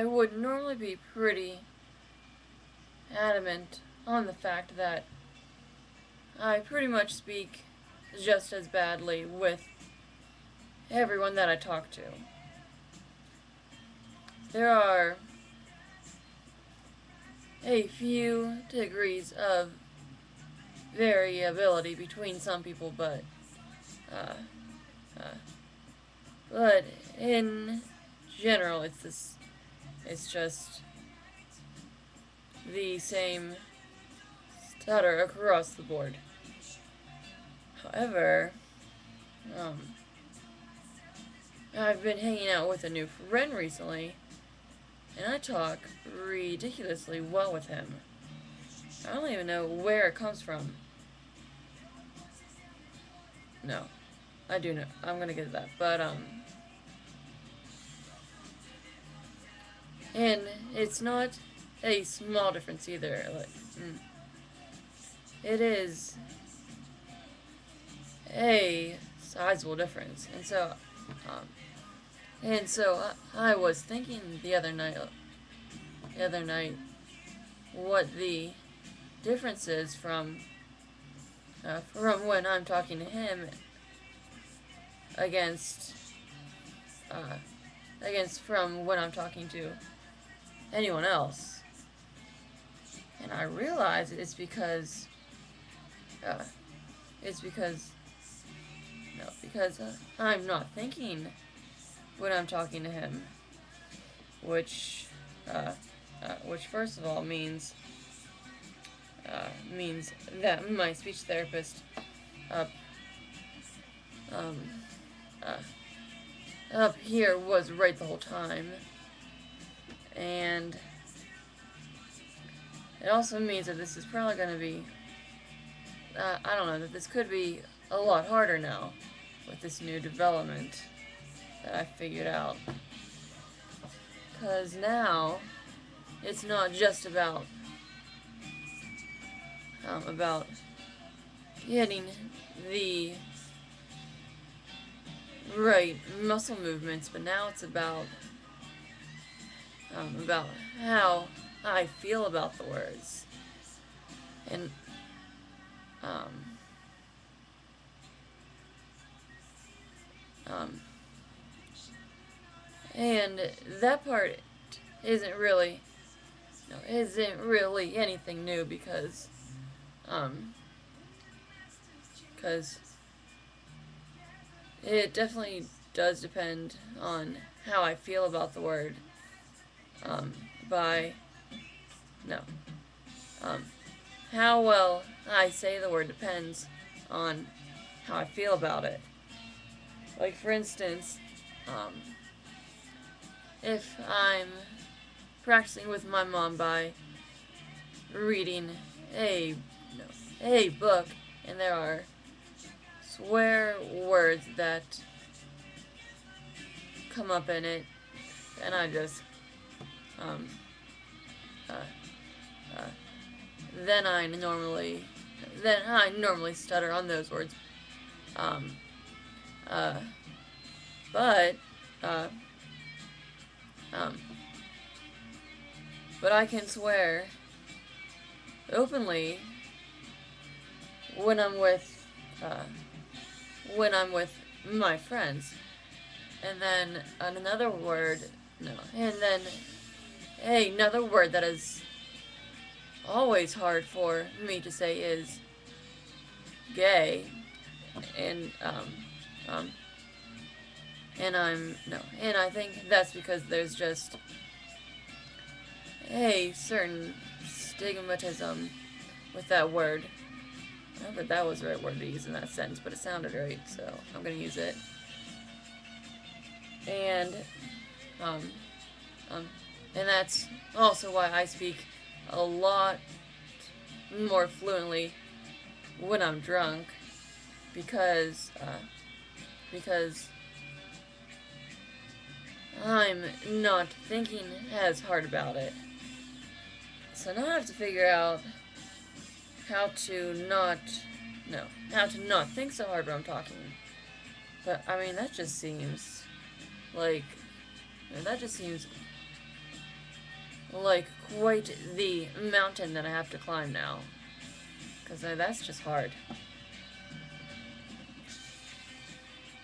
I would normally be pretty adamant on the fact that I pretty much speak just as badly with everyone that I talk to. There are a few degrees of variability between some people, uh, uh, but in general, it's just the same stutter across the board. However, um, I've been hanging out with a new friend recently, and I talk ridiculously well with him. I don't even know where it comes from. No, I do know. I'm gonna get to that, but and it's not a small difference either. Like, it is a sizable difference, and so I was thinking the other night, what the difference is from when I'm talking to him against uh, against from when I'm talking to anyone else. And I realize uh, it's because no, because I'm not thinking when I'm talking to him, which which first of all means that my speech therapist up um, uh, up here was right the whole time, and it also means that this is probably going to be I don't know, that this could be a lot harder now with this new development that I figured out. Because now it's not just about getting the right muscle movements, but now it's about how I feel about the words. And um, um, and that part isn't really anything new um, because it definitely does depend on how I feel about the word. By no, how well I say the word depends on how I feel about it. Like for instance, if I'm practicing with my mom by reading a a book, and there are swear words that come up in it, and I just um, uh, uh, then I normally stutter on those words. Um, uh, but uh, um, but I can swear openly when I'm with my friends, and then another word, no, and then another word that is always hard for me to say is gay, and um, and I think that's because there's just a certain stigmatism with that word. I don't know if that was the right word to use in that sentence, but it sounded right, so I'm gonna use it. And um, um, and that's also why I speak a lot more fluently when I'm drunk, because I'm not thinking as hard about it. So now I have to figure out how to not think so hard when I'm talking. But I mean, that just seems like quite the mountain that I have to climb now. Because that's just hard.